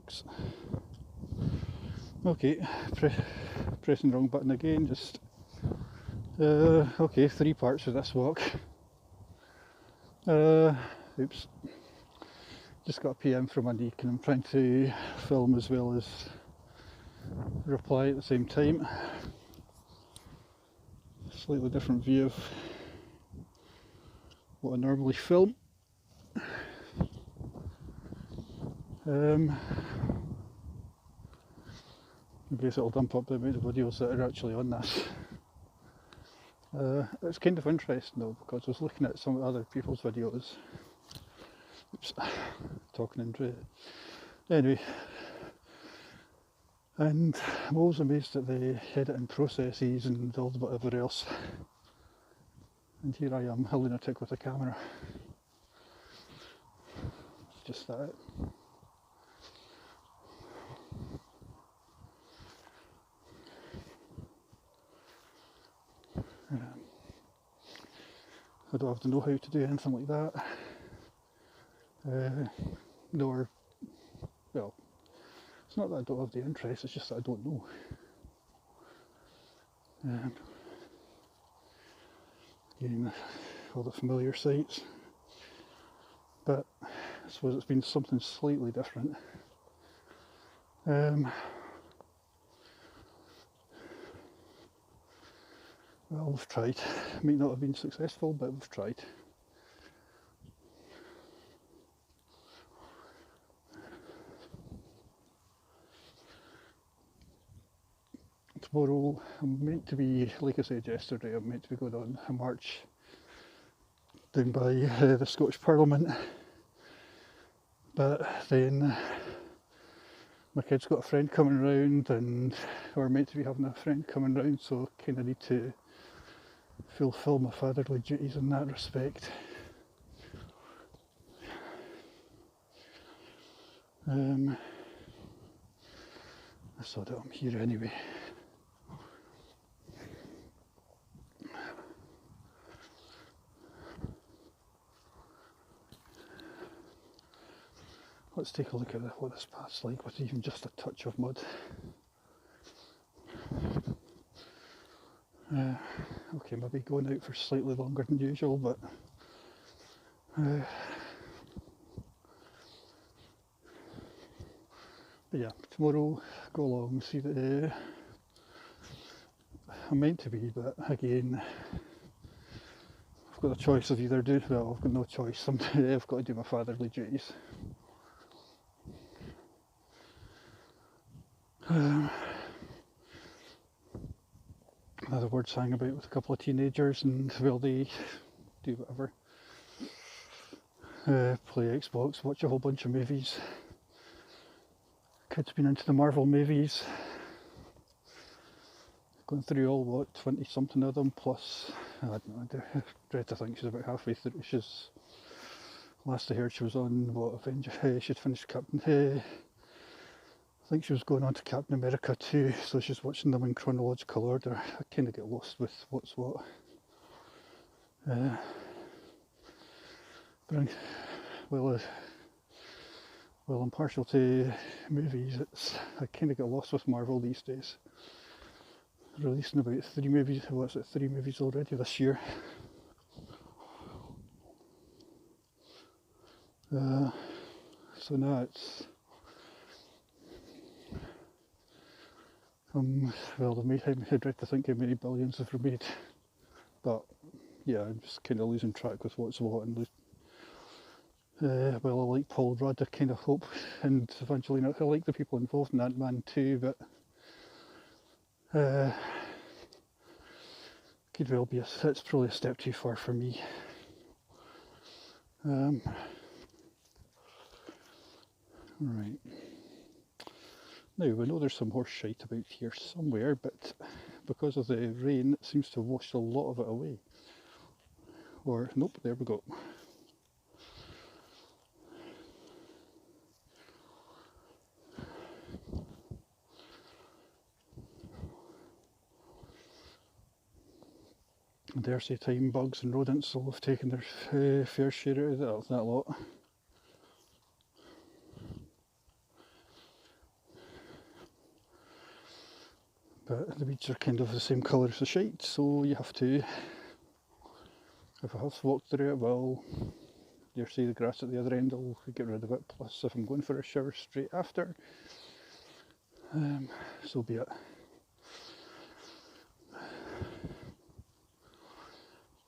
walks. Okay, pressing the wrong button again, just okay, 3 parts of this walk. Oops, just got a PM from a niece and I'm trying to film as well as reply at the same time. Slightly different view of what I normally film. I guess it'll dump up the amount of videos that are actually on this. It's kind of interesting though, because I was looking at some other people's videos. Oops, talking into it. Anyway, and I'm always amazed at the editing processes and all the whatever else. And here I am, a lunatic with a camera. It's just that. I don't have to know how to do anything like that. Nor, well, it's not that I don't have the interest, it's just that I don't know. Again, all the familiar sights. But I suppose it's been something slightly different. Well, we've tried. Might not have been successful, but we've tried. Tomorrow I'm meant to be, like I said yesterday, I'm meant to be going on a march down by the Scottish Parliament, but then my kid's got a friend coming round and we're meant to be having a friend coming round, so I kind of need to fulfil my fatherly duties in that respect. I saw that I'm here anyway. Let's take a look at what this path's like with even just a touch of mud. Okay, maybe going out for slightly longer than usual, but yeah, tomorrow go along, see that I'm meant to be, but again, I've got a choice of either doing, well, I've got no choice, I've got to do my fatherly duties. In other words, hang about with a couple of teenagers and, well, they do whatever. Play Xbox, watch a whole bunch of movies. Kids been into the Marvel movies. Going through all, what, 20 something of them, plus, I don't know, I dread to think she's about halfway through. She's, last I heard she was on, what, Avengers, she'd finished Captain, I think she was going on to Captain America 2, so she's watching them in chronological order. I kind of get lost with what's what. But well, I'm partial to movies. I kind of get lost with Marvel these days. Releasing about 3 movies. What's it? 3 movies already this year. So now it's well, I dread to think how many billions have been made, but yeah, I'm just kind of losing track with what's what, and well, I like Paul Rudd, I kind of hope, and Evangeline, I like the people involved in Ant-Man too, but could well be it's probably a step too far for me. Right. Now, we know there's some horse shite about here somewhere, but because of the rain, it seems to have washed a lot of it away. Or, nope, there we go. I dare say time bugs and rodents will have taken their fair share out of that lot. but the weeds are kind of the same colour as the shite, so you have to, if I have walked through it, well, you'll see the grass at the other end, I'll get rid of it, plus if I'm going for a shower straight after, so be it.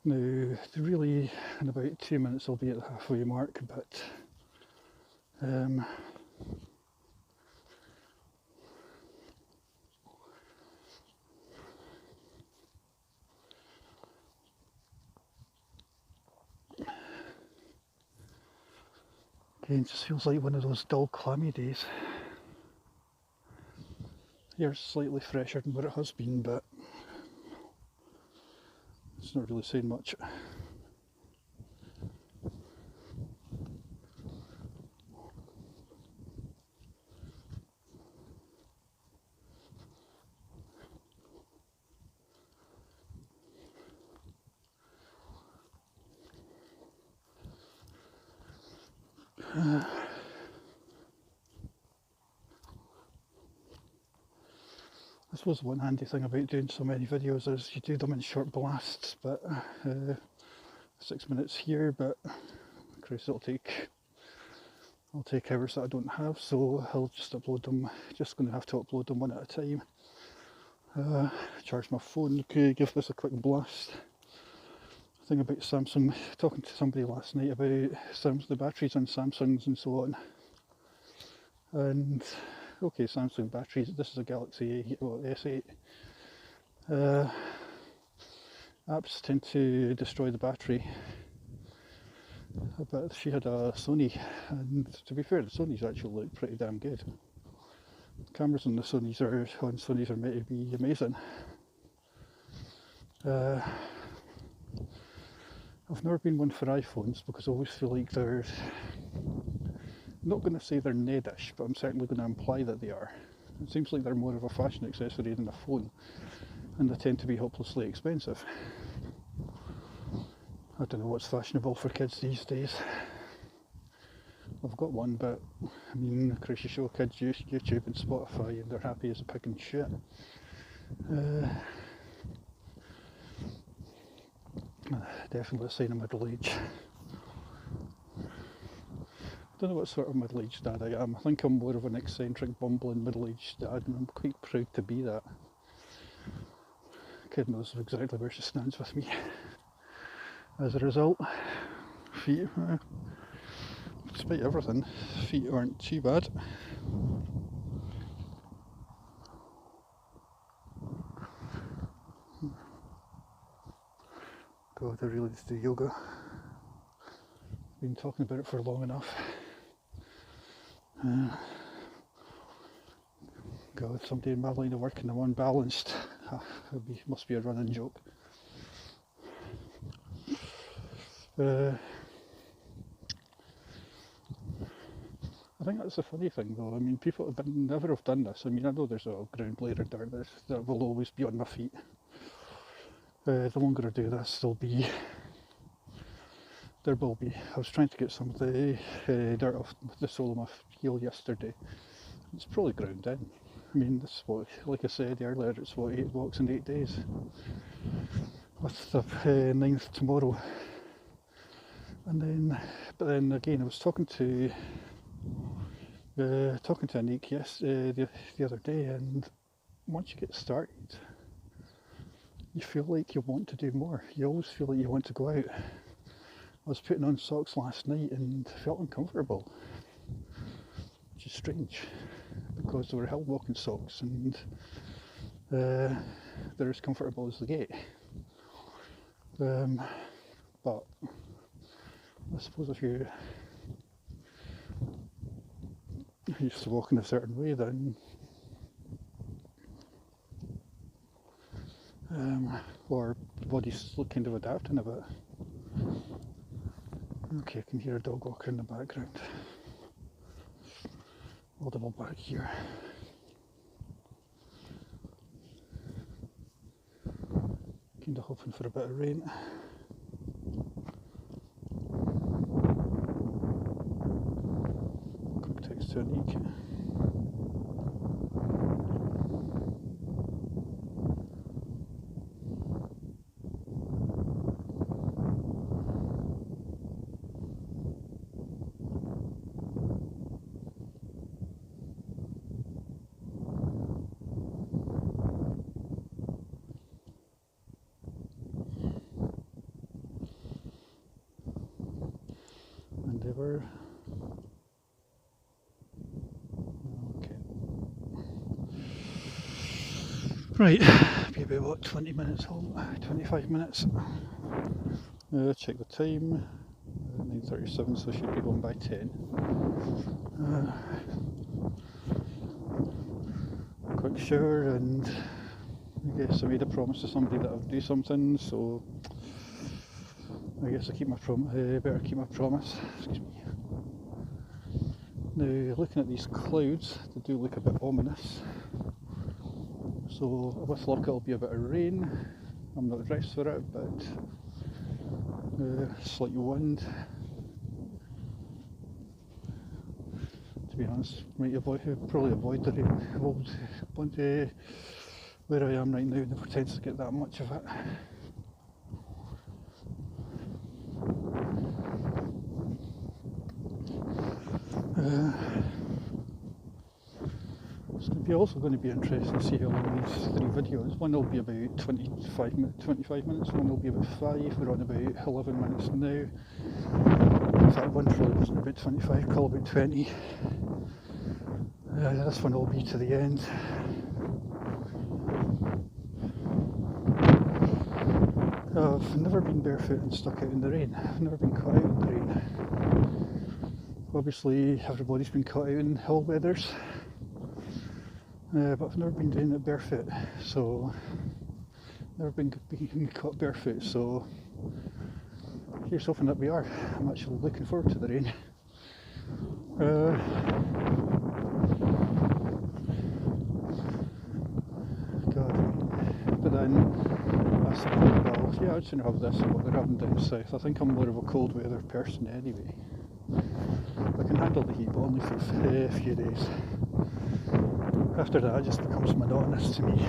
Now, really, in about 2 minutes I'll be at the halfway mark, but again, it just feels like one of those dull, clammy days. Here's slightly fresher than what it has been, but it's not really saying much. I suppose one handy thing about doing so many videos is you do them in short blasts, but 6 minutes here, but Christ, I'll take hours that I don't have, so I'll just upload them, just going to have to upload them one at a time. Charge my phone, okay, give this a quick blast. Thing about Samsung, talking to somebody last night about the batteries on Samsungs and so on. And okay, Samsung batteries, this is a Galaxy S8. Apps tend to destroy the battery. But she had a Sony, and to be fair, the Sonys actually look pretty damn good. The cameras on Sonys are meant to be amazing. I've never been one for iPhones because I always feel like they're, I'm not going to say they're Nedish, but I'm certainly going to imply that they are. It seems like they're more of a fashion accessory than a phone, and they tend to be hopelessly expensive. I don't know what's fashionable for kids these days. I've got one, but I mean, of course, you show kids YouTube and Spotify and they're happy as a pig and shit. Definitely a sign of middle age. I don't know what sort of middle-aged dad I am. I think I'm more of an eccentric, bumbling middle-aged dad, and I'm quite proud to be that. Kid knows exactly where she stands with me. As a result, feet, despite everything, feet aren't too bad. God, I really need to do yoga. Been talking about it for long enough. God, somebody in my line of work and I'm unbalanced. Must be a running joke. I think that's the funny thing though. I mean, people have never have done this. I mean, I know there's a ground blade or dirt that will always be on my feet. The longer I do this, there will be. I was trying to get some of the dirt off the sole of my heel yesterday. It's probably ground in. I mean, this is what, like I said earlier, it's what, 8 walks in 8 days. With the 9th tomorrow. But then again, I was talking to Anik the other day, and once you get started, you feel like you want to do more. You always feel like you want to go out. I was putting on socks last night and felt uncomfortable, which is strange because they were hill walking socks and they're as comfortable as they get. But I suppose if you're used to walking a certain way, then or the body's kind of adapting a bit. Okay, I can hear a dog walker in the background. I'll double back here. Kind of hoping for a bit of rain. Quick text to Anik. whatever. Okay. Right, be about what, 20 minutes home, 25 minutes. Check the time, 9:37, so I should be home by 10. Quick shower, and I guess I made a promise to somebody that I would do something, so I guess I better keep my promise. Excuse me. Now, looking at these clouds, they do look a bit ominous. So with luck it'll be a bit of rain. I'm not dressed for it, but slight wind. To be honest, probably avoid the rain. Where I am right now, never tends to get that much of it. It's also going to be interesting to see how long these 3 videos. One will be about 25 minutes, one will be about 5. We're on about 11 minutes now. In fact, one probably wasn't about 25, call about 20. This one will be to the end. I've never been barefoot and stuck out in the rain. I've never been caught out in the rain. Obviously, everybody's been caught out in all weathers. But I've never been doing it barefoot, so never been caught barefoot, so here's hoping that we are. I'm actually looking forward to the rain. God, but then that's the point. Well, yeah, I'd sooner have this than what they're having down south. I think I'm more of a cold weather person anyway. I can handle the heat, but only for a few days. After that, it just becomes monotonous to me.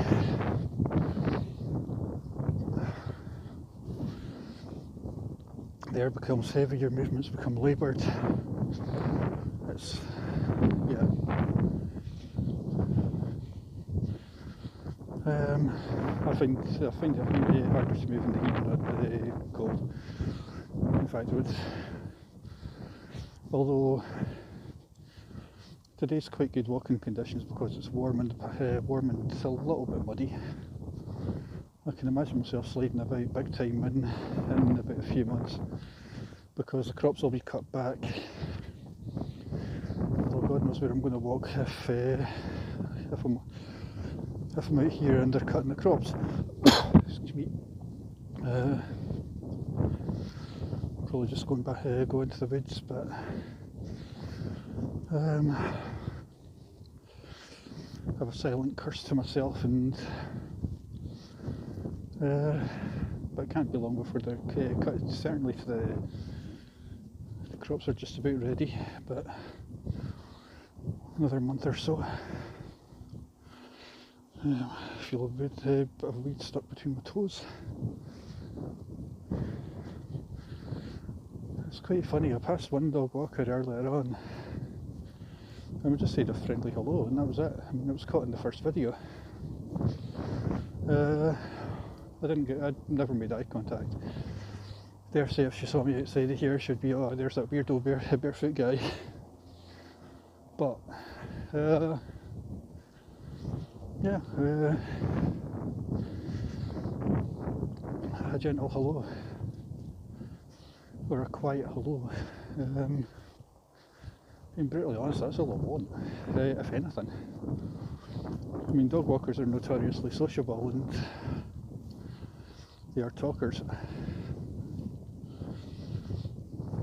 The air becomes heavy, your movements become laboured. It's, yeah. I find it harder to move in the heat than the cold. In fact, although today's quite good walking conditions because it's warm and it's a little bit muddy. I can imagine myself sliding about big time in about a few months because the crops will be cut back. Although God knows where I'm going to walk if I'm out here and they're cutting the crops. Excuse me. Probably just go into the woods, but have a silent curse to myself, and but it can't be long before they're cut. Certainly the crops are just about ready, but another month or so. I feel a bit of weed stuck between my toes. It's quite funny. I passed one dog walker earlier on, and we just said a friendly hello, and that was it. I mean, it was caught in the first video. I'd never made eye contact. Dare say if she saw me outside of here, she'd be, oh, there's that weirdo barefoot guy. But yeah, a gentle hello, or a quiet hello. Being brutally honest, that's all I want, if anything. I mean, dog walkers are notoriously sociable and they are talkers.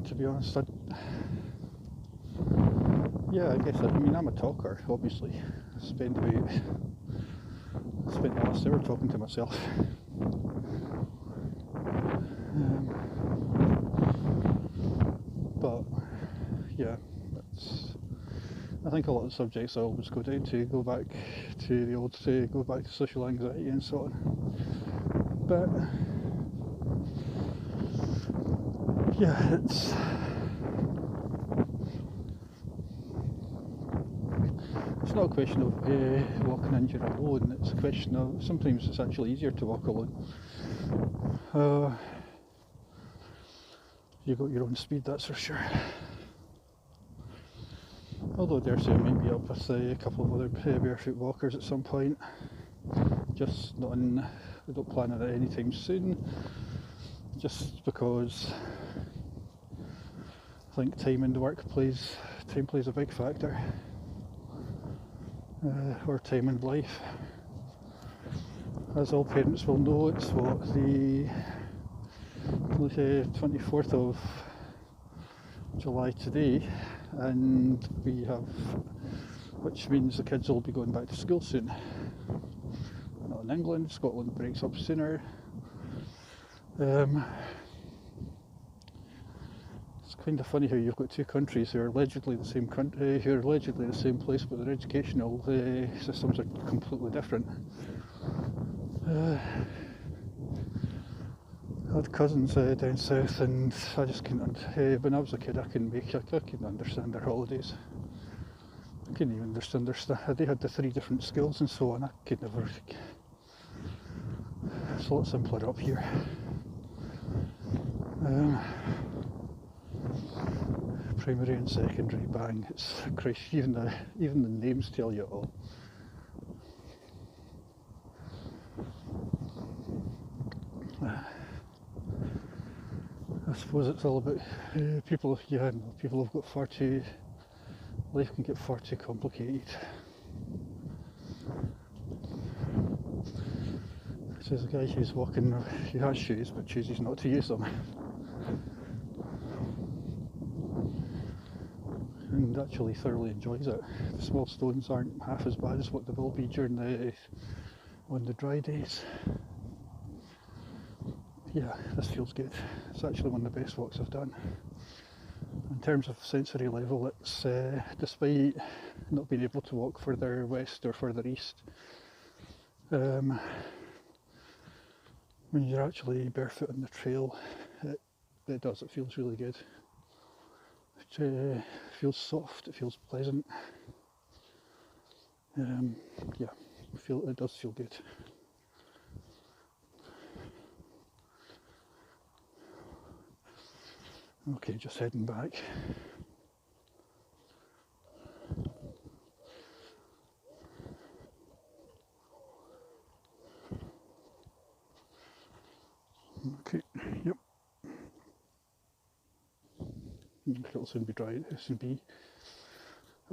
To be honest, I guess I'm a talker, obviously. I spent the last hour talking to myself. But yeah, I think a lot of subjects I always go back to social anxiety and so on. But yeah, it's not a question of walking in you're alone. It's a question of sometimes it's actually easier to walk alone. You got your own speed, that's for sure. Although I dare say I might be up with a couple of other barefoot walkers at some point. Just not in, I don't plan on it anytime soon, just because I think time in the work plays a big factor, or time in life. As all parents will know, it's what, the 24th of July today, and we have, which means the kids will be going back to school soon. Not in England, Scotland breaks up sooner. It's kind of funny how you've got two countries who are allegedly the same country, who are allegedly the same place, but their educational systems are completely different. I had cousins down south, and I just couldn't. When I was a kid, I couldn't understand their holidays. I couldn't even understand their stuff. They had the 3 different schools and so on. I could never. It's a lot simpler up here. Primary and secondary, bang! It's Christ. Even the names tell you all. I suppose it's all about people. Yeah, people have got far too. Life can get far too complicated. Says a guy who's walking, he has shoes but chooses not to use them, and actually thoroughly enjoys it. The small stones aren't half as bad as what they will be on the dry days. Yeah, this feels good. It's actually one of the best walks I've done. In terms of sensory level, it's despite not being able to walk further west or further east, when you're actually barefoot on the trail, it feels really good. It feels soft, it feels pleasant. Yeah, it does feel good. Okay, just heading back. Okay, yep. It'll soon be dry, it'll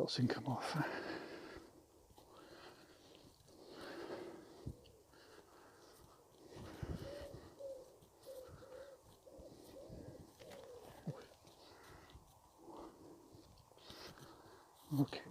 soon come off. Okay.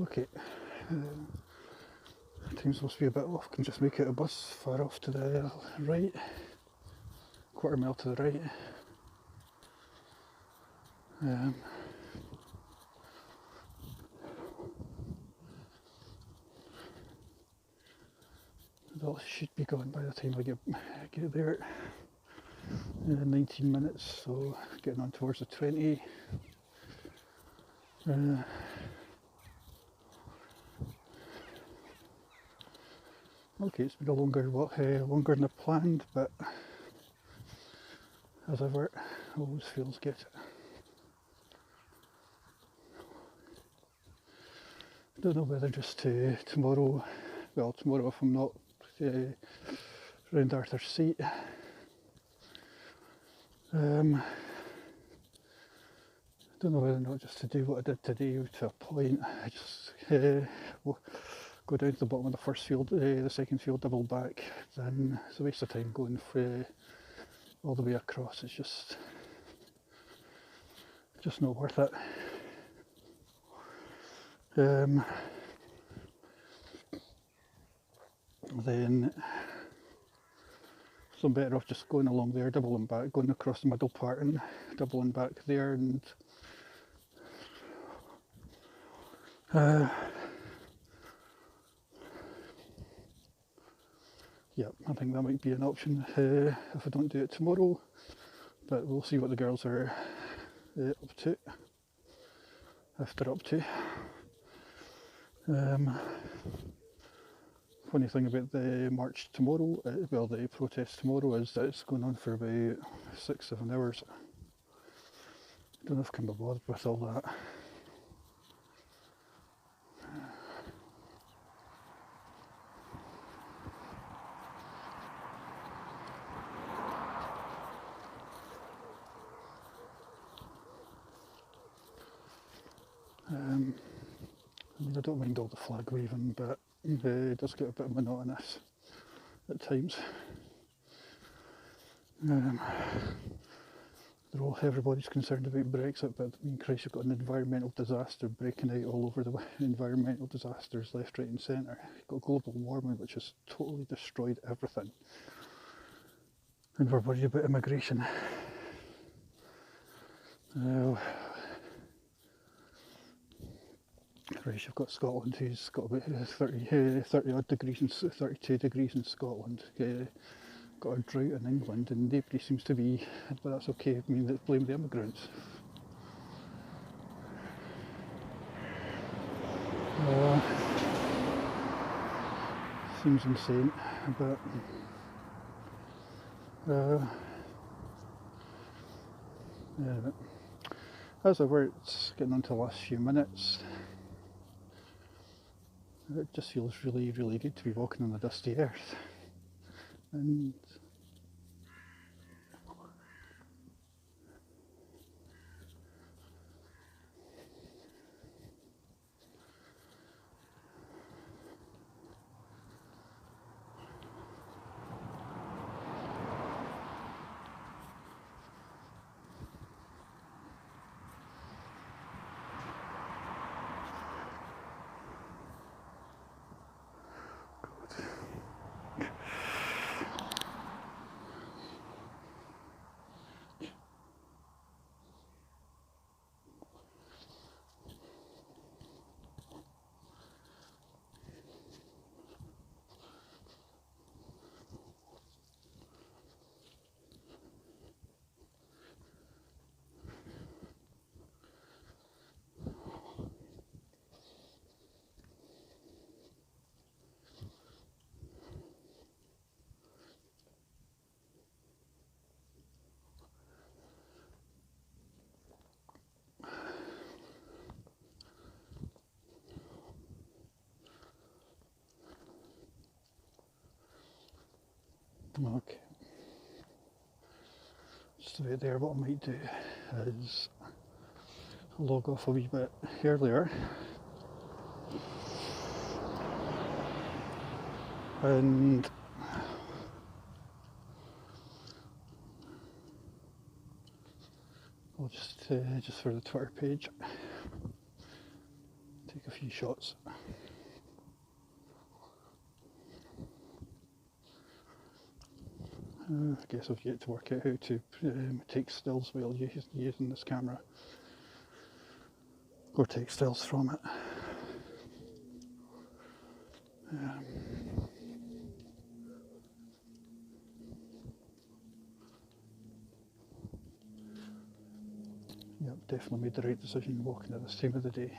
Okay. Time's supposed to be a bit off. Can just make out a bus far off to the right, quarter mile to the right. That should be gone by the time I get there. 19 minutes, so getting on towards the 20. Okay, it's been a longer than I planned, but as ever, always feels good. I don't know whether just tomorrow if I'm not round Arthur's Seat, I don't know whether or not just to do what I did today to a point. I just go down to the bottom of the first field, the second field, double back. Then it's a waste of time going all the way across. It's just just not worth it. Then so I'm better off just going along there, doubling back, going across the middle part and doubling back there, and yeah, I think that might be an option if I don't do it tomorrow, but we'll see what the girls are up to, if they're up to. Funny thing about the march tomorrow, well, the protest tomorrow, is that it's going on for about 6-7 hours. I don't know if I can be bothered with all that. I mean, I don't mind all the flag waving, but it does get a bit monotonous at times. Everybody's concerned about Brexit, but I mean, Christ, you've got an environmental disaster breaking out all over the environmental disasters left, right and centre. You've got global warming, which has totally destroyed everything. And we're worried about immigration. Right, you've got Scotland, who's got about 30 odd degrees, and 32 degrees in Scotland. Got a drought in England, and nobody seems to be, but that's okay. I mean, let's blame the immigrants. Seems insane, but yeah, as ever, it's getting on to the last few minutes. It just feels really, really good to be walking on the dusty earth. And okay, just about there. What I might do is log off a wee bit earlier and I'll just for the Twitter page take a few shots. I guess I've yet to work out how to take stills while using this camera, or take stills from it. Yep, definitely made the right decision walking at this time of the day.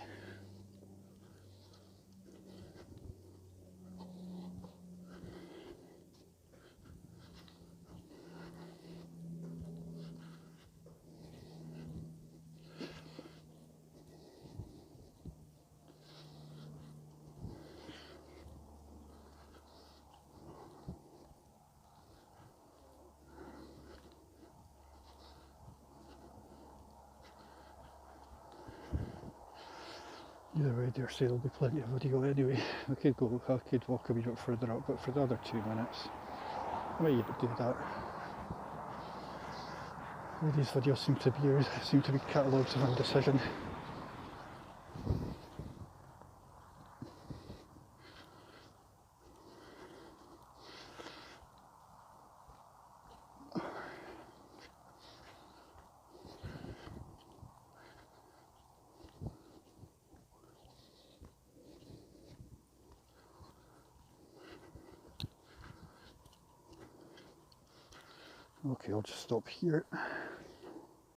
Either way, dare say there'll be plenty of video anyway. I could walk a wee bit further up, but for the other 2 minutes, I might even do that. All these videos seem to be catalogues of indecision. Okay, I'll just stop here.